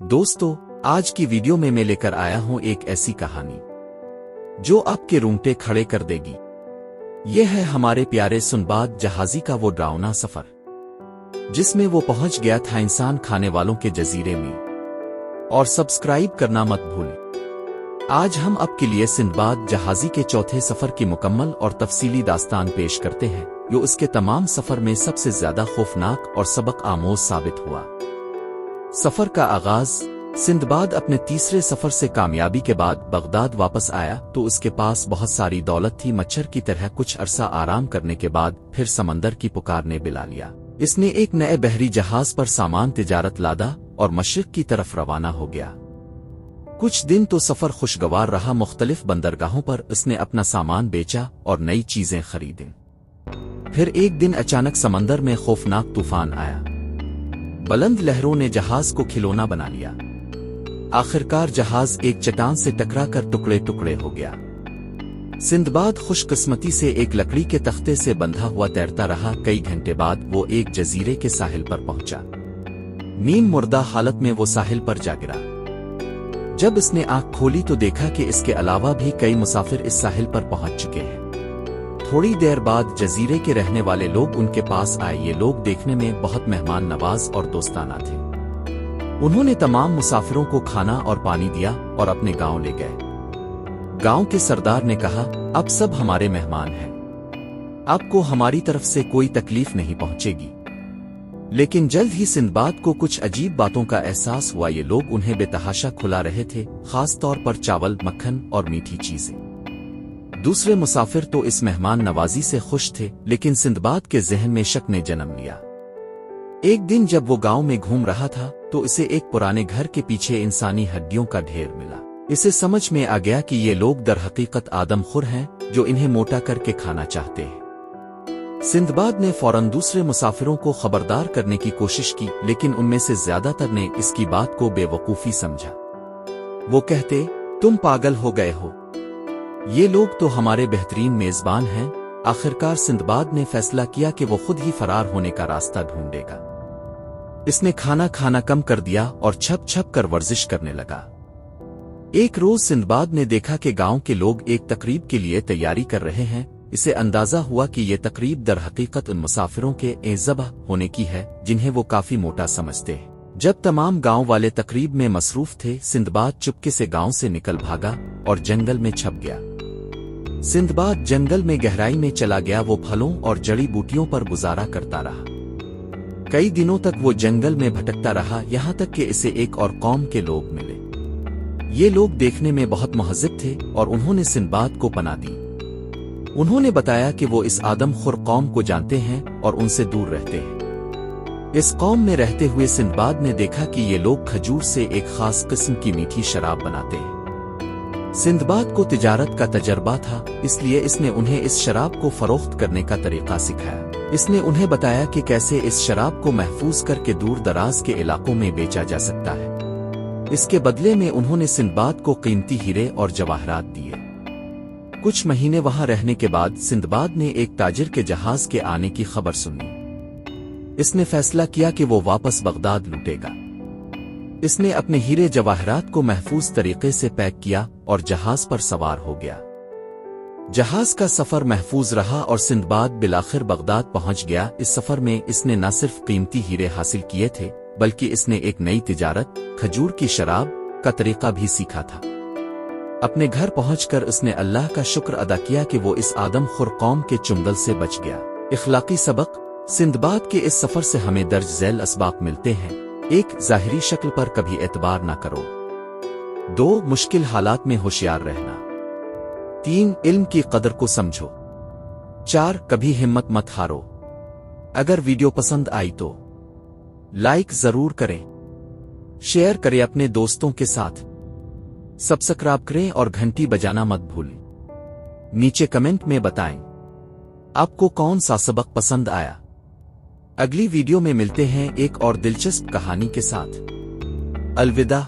दोस्तों, आज की वीडियो में मैं लेकर आया हूं एक ऐसी कहानी जो आपके रोंगटे खड़े कर देगी। यह है हमारे प्यारे सिंदबाद जहाजी का वो डरावना सफर, जिसमें वो पहुंच गया था इंसान खाने वालों के जजीरे में। और सब्सक्राइब करना मत भूलें। आज हम आपके लिए सिंदबाद जहाजी के चौथे सफर की मुकम्मल और तफसीली दास्तान पेश करते हैं, जो इसके तमाम सफर में सबसे ज्यादा खौफनाक और सबक आमोज साबित हुआ। सफर का आगाज। सिंदबाद अपने तीसरे सफर से कामयाबी के बाद बगदाद वापस आया तो उसके पास बहुत सारी दौलत थी। मच्छर की तरह कुछ अरसा आराम करने के बाद फिर समंदर की पुकार ने बुला लिया। इसने एक नए बहरी जहाज पर सामान तिजारत लादा और मशरिक की तरफ रवाना हो गया। कुछ दिन तो सफर खुशगवार रहा। मुख्तलिफ बंदरगाहों पर उसने अपना सामान बेचा और नई चीजें खरीदी। फिर एक दिन अचानक समंदर में खौफनाक तूफान आया। बुलंद लहरों ने जहाज को खिलौना बना लिया। आखिरकार जहाज एक चट्टान से टकराकर टुकड़े टुकड़े हो गया। सिंदबाद खुशकिस्मती से एक लकड़ी के तख्ते से बंधा हुआ तैरता रहा। कई घंटे बाद वो एक जजीरे के साहिल पर पहुंचा। नीम मुर्दा हालत में वो साहिल पर जा गिरा। जब उसने आंख खोली तो देखा कि इसके अलावा भी कई मुसाफिर इस साहिल पर पहुंच चुके हैं। थोड़ी देर बाद जजीरे के रहने वाले लोग उनके पास आए। ये लोग देखने में बहुत मेहमान नवाज और दोस्ताना थे। उन्होंने तमाम मुसाफिरों को खाना और पानी दिया और अपने गांव ले गए। गांव के सरदार ने कहा, अब सब हमारे मेहमान हैं। आपको हमारी तरफ से कोई तकलीफ नहीं पहुंचेगी। लेकिन जल्द ही सिंदबाद को कुछ अजीब बातों का एहसास हुआ। ये लोग उन्हें बेतहाशा खुला रहे थे, खास तौर पर चावल, मक्खन और मीठी चीजें। दूसरे मुसाफिर तो इस मेहमान नवाजी से खुश थे, लेकिन सिंदबाद के जहन में शक ने जन्म लिया। एक दिन जब वो गांव में घूम रहा था तो इसे एक पुराने घर के पीछे इंसानी हड्डियों का ढेर मिला। इसे समझ में आ गया कि ये लोग दरहकीकत आदमखोर हैं जो इन्हें मोटा करके खाना चाहते हैं। सिंदबाद ने फौरन दूसरे मुसाफिरों को खबरदार करने की कोशिश की, लेकिन उनमें से ज्यादातर ने इसकी बात को बेवकूफी समझा। वो कहते, तुम पागल हो गए हो, ये लोग तो हमारे बेहतरीन मेजबान हैं। आखिरकार सिंदबाद ने फैसला किया कि वो खुद ही फरार होने का रास्ता ढूंढेगा। इसने खाना खाना कम कर दिया और छप छप कर वर्जिश करने लगा। एक रोज सिंदबाद ने देखा कि गांव के लोग एक तकरीब के लिए तैयारी कर रहे हैं। इसे अंदाजा हुआ कि ये तकरीब दरहकीकत उन मुसाफिरों के ज़बह होने की है जिन्हें वो काफी मोटा समझते हैं। जब तमाम गांव वाले तकरीब में मसरूफ थे, सिंदबाद चुपके से गांव से निकल भागा और जंगल में छप गया। सिंदबाद जंगल में गहराई में चला गया। वो फलों और जड़ी बूटियों पर गुजारा करता रहा। कई दिनों तक वो जंगल में भटकता रहा, यहाँ तक कि इसे एक और कौम के लोग मिले। ये लोग देखने में बहुत महज़िब थे और उन्होंने सिंदबाद को पनाह दी। उन्होंने बताया कि वो इस आदमखोर कौम को जानते हैं और उनसे दूर रहते हैं। इस कौम में रहते हुए सिंदबाद ने देखा कि ये लोग खजूर से एक खास किस्म की मीठी शराब बनाते हैं। सिंदबाद को तिजारत का तजर्बा था, इसलिए इसने उन्हें इस शराब को फरोख्त करने का तरीका सिखाया। इसने उन्हें बताया कि कैसे इस शराब को महफूज करके दूर दराज के इलाकों में बेचा जा सकता है। इसके बदले में उन्होंने सिंदबाद को कीमती हीरे और जवाहरात दिए। कुछ महीने वहां रहने के बाद सिंदबाद ने एक ताजिर के जहाज के आने की खबर सुनी। इसने फैसला किया कि वो वापस बगदाद लौटेगा। इसने अपने हीरे जवाहरात को महफूज तरीके से पैक किया और जहाज पर सवार हो गया। जहाज का सफर महफूज रहा और सिंदबाद बिलाखिर बगदाद पहुंच गया। इस सफर में इसने न सिर्फ कीमती हीरे हासिल किए थे, बल्कि इसने एक नई तिजारत, खजूर की शराब का तरीका भी सीखा था। अपने घर पहुंचकर उसने अल्लाह का शुक्र अदा किया कि वो इस आदमखोर कौम के चुंगल से बच गया। इखलाकी सबक। सिंदबाद के इस सफर से हमें दर्ज झैल असबाक मिलते हैं। 1. ज़ाहिरी शक्ल पर कभी एतबार न करो। 2. मुश्किल हालात में होशियार रहना। 3. इल्म की कदर को समझो। 4. कभी हिम्मत मत हारो। अगर वीडियो पसंद आई तो लाइक जरूर करें, शेयर करें अपने दोस्तों के साथ, सब्सक्राइब करें और घंटी बजाना मत भूलें। नीचे कमेंट में बताएं आपको कौन सा सबक पसंद आया। अगली वीडियो में मिलते हैं एक और दिलचस्प कहानी के साथ। अलविदा।